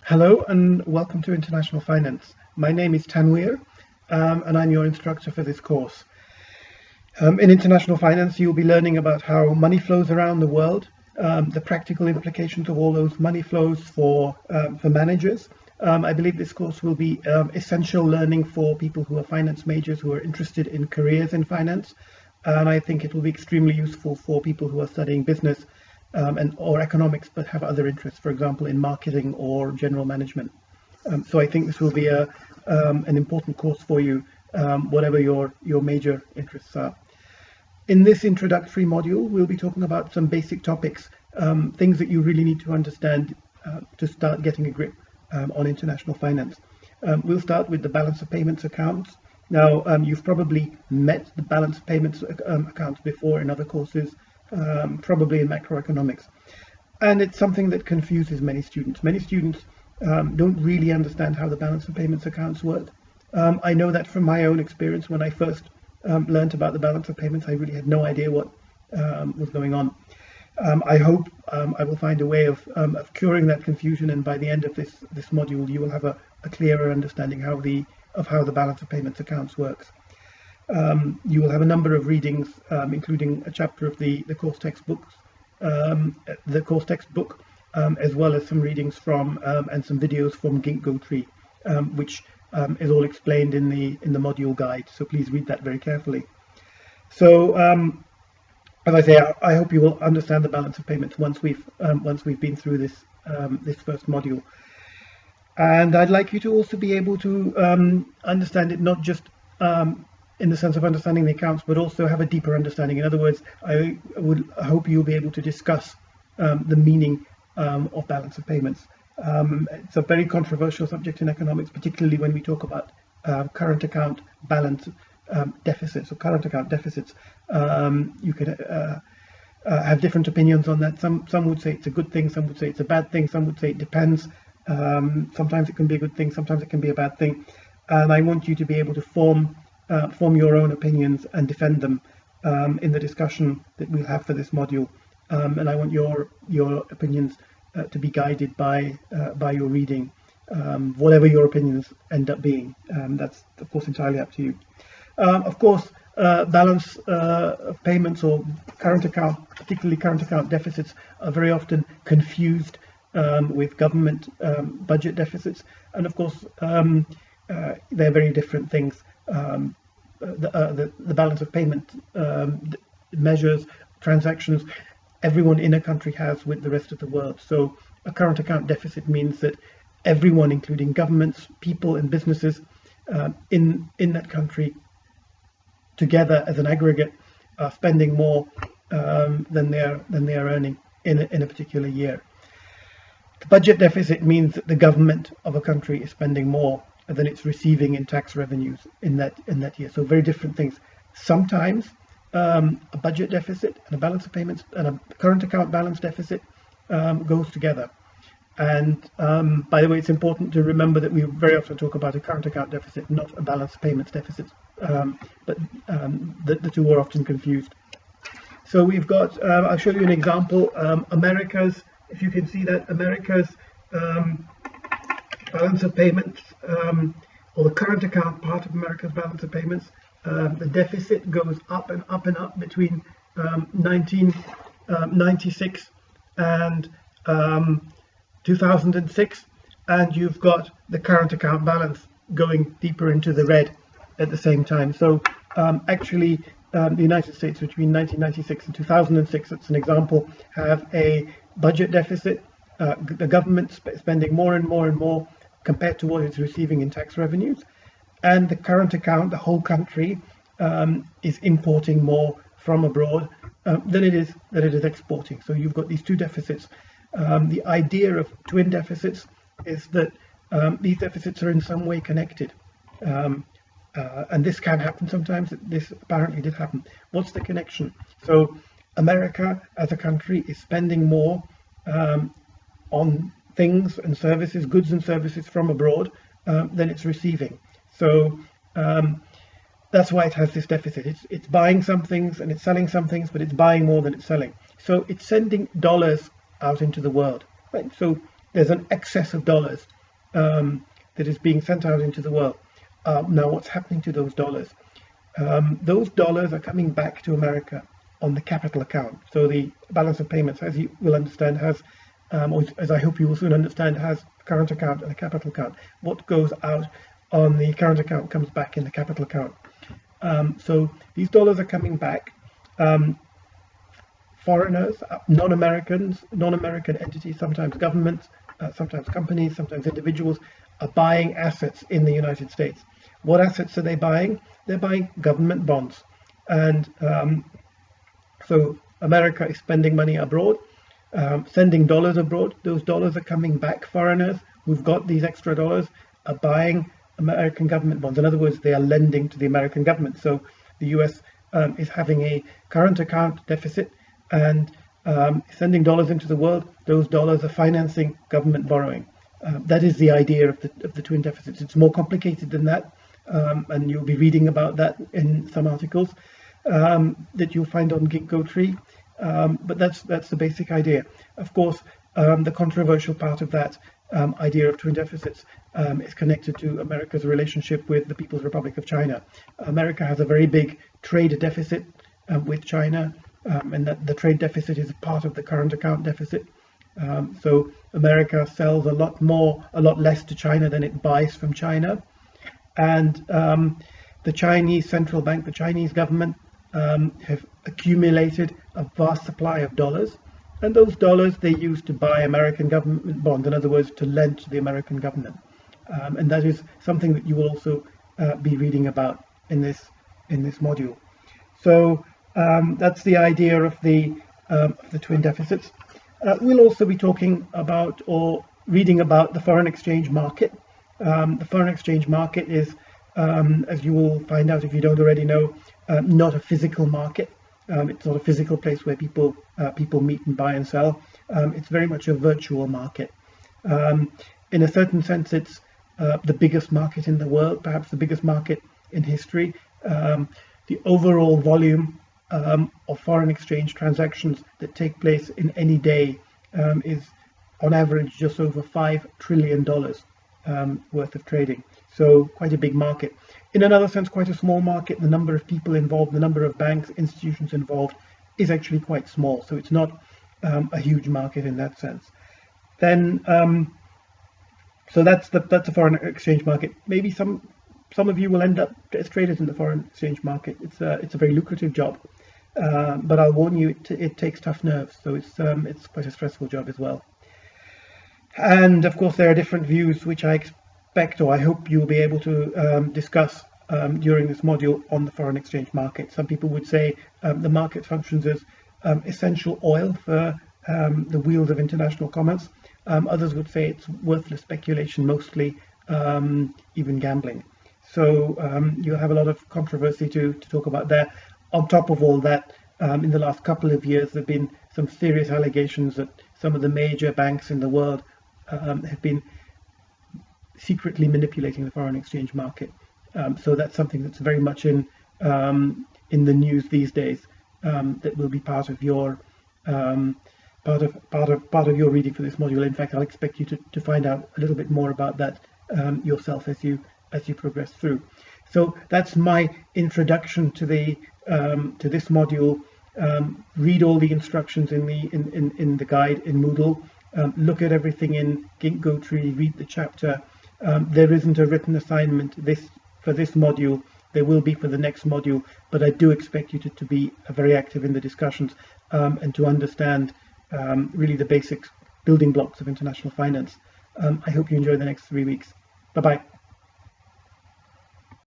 Hello and welcome to International Finance. My name is Tanweer and I'm your instructor for this course. In International Finance, you'll be learning about how money flows around the world, the practical implications of all those money flows for managers. I believe this course will be essential learning for people who are finance majors who are interested in careers in finance. And I think it will be extremely useful for people who are studying business or economics but have other interests, for example, in marketing or general management. So I think this will be an important course for you, whatever your major interests are. In this introductory module, we'll be talking about some basic topics, things that you really need to understand to start getting a grip on international finance. We'll start with the balance of payments accounts. Now, you've probably met the balance of payments accounts before in other courses, probably in macroeconomics. And it's something that confuses many students. Many students don't really understand how the balance of payments accounts work. I know that from my own experience. When I first learned about the balance of payments, I really had no idea what was going on. I hope I will find a way of curing that confusion, and by the end of this module, you will have a clearer understanding of how the balance of payments accounts works. You will have a number of readings, including a chapter of the course textbooks, as well as some readings from and some videos from Ginkgo Tree, which is all explained in the module guide. So please read that very carefully. So as I say, I hope you will understand the balance of payments once we've been through this first module. And I'd like you to also be able to understand it not just in the sense of understanding the accounts, but also have a deeper understanding. In other words, I hope you'll be able to discuss the meaning of balance of payments. It's a very controversial subject in economics, particularly when we talk about current account balance deficits or current account deficits. You could have different opinions on that. Some would say it's a good thing, some would say it's a bad thing, some would say it depends. Sometimes it can be a good thing, sometimes it can be a bad thing. And I want you to be able to form your own opinions and defend them in the discussion that we'll have for this module. And I want your opinions to be guided by your reading, whatever your opinions end up being. That's of course entirely up to you. Of course, balance of payments or current account, particularly current account deficits, are very often confused with government budget deficits, and of course they're very different things. The balance of payment measures transactions everyone in a country has with the rest of the world. So a current account deficit means that everyone, including governments, people and businesses in that country together as an aggregate, are spending more than they are earning in a particular year. The budget deficit means that the government of a country is spending more than it's receiving in tax revenues in that year. So very different things. Sometimes a budget deficit and a balance of payments and a current account balance deficit goes together. And by the way, it's important to remember that we very often talk about a current account deficit, not a balance of payments deficit, but the two are often confused. So we've got, I'll show you an example. America's, if you can see that, America's balance of payments, or the current account part of America's balance of payments, the deficit goes up and up and up between 1996 and 2006, and you've got the current account balance going deeper into the red at the same time. So actually the United States between 1996 and 2006, that's an example, have a budget deficit, the government spending more and more and more compared to what it's receiving in tax revenues, and the current account, the whole country, is importing more from abroad than it is exporting. So you've got these two deficits. The idea of twin deficits is that these deficits are in some way connected, and this can happen sometimes. This apparently did happen. What's the connection? So America as a country is spending more on things and services, goods and services from abroad than it's receiving. So that's why it has this deficit. It's buying some things and it's selling some things, but it's buying more than it's selling. So it's sending dollars out into the world, right? So there's an excess of dollars that is being sent out into the world. Now, what's happening to those dollars? Those dollars are coming back to America on the capital account. So the balance of payments, as you will understand, has, or as I hope you will soon understand, has a current account and a capital account. What goes out on the current account comes back in the capital account. So these dollars are coming back. Foreigners, non-American entities, sometimes governments, sometimes companies, sometimes individuals, are buying assets in the United States. What assets are they buying? They're buying government bonds. And so America is spending money abroad, sending dollars abroad. Those dollars are coming back. Foreigners who've got these extra dollars are buying American government bonds. In other words, they are lending to the American government. So the US is having a current account deficit and sending dollars into the world. Those dollars are financing government borrowing. That is the idea of the twin deficits. It's more complicated than that, and you'll be reading about that in some articles that you'll find on Ginkgo-tree. But that's the basic idea. Of course, the controversial part of that idea of twin deficits is connected to America's relationship with the People's Republic of China. America has a very big trade deficit with China, and that the trade deficit is part of the current account deficit. So America sells a lot less to China than it buys from China. And the Chinese central bank, the Chinese government, have accumulated a vast supply of dollars. And those dollars they use to buy American government bonds, in other words, to lend to the American government. And that is something that you will also be reading about in this module. So that's the idea of the twin deficits. We'll also be talking about or reading about the foreign exchange market. The foreign exchange market is, as you will find out if you don't already know, not a physical market. It's not a physical place where people meet and buy and sell. It's very much a virtual market. In a certain sense, it's the biggest market in the world, perhaps the biggest market in history. The overall volume of foreign exchange transactions that take place in any day is on average just over $5 trillion worth of trading. So quite a big market. In another sense, quite a small market. The number of people involved, the number of banks, institutions involved is actually quite small. So it's not a huge market in that sense. Then, so that's the foreign exchange market. Maybe some of you will end up as traders in the foreign exchange market. It's a very lucrative job, but I'll warn you, it takes tough nerves. So it's quite a stressful job as well. And of course, there are different views which I expect, or I hope you'll be able to discuss during this module on the foreign exchange market. Some people would say the market functions as essential oil for the wheels of international commerce. Others would say it's worthless speculation, mostly even gambling. So you'll have a lot of controversy to talk about there. On top of all that, in the last couple of years, there have been some serious allegations that some of the major banks in the world have been secretly manipulating the foreign exchange market. So that's something that's very much in the news these days. That will be part of your part of your reading for this module. In fact, I'll expect you to find out a little bit more about that yourself as you progress through. So that's my introduction to this module. Read all the instructions in the guide in Moodle. Look at everything in Ginkgo-tree. Read the chapter. There isn't a written assignment for this module. There will be for the next module, but I do expect you to be very active in the discussions and to understand really the basic building blocks of international finance. I hope you enjoy the next 3 weeks. Bye-bye.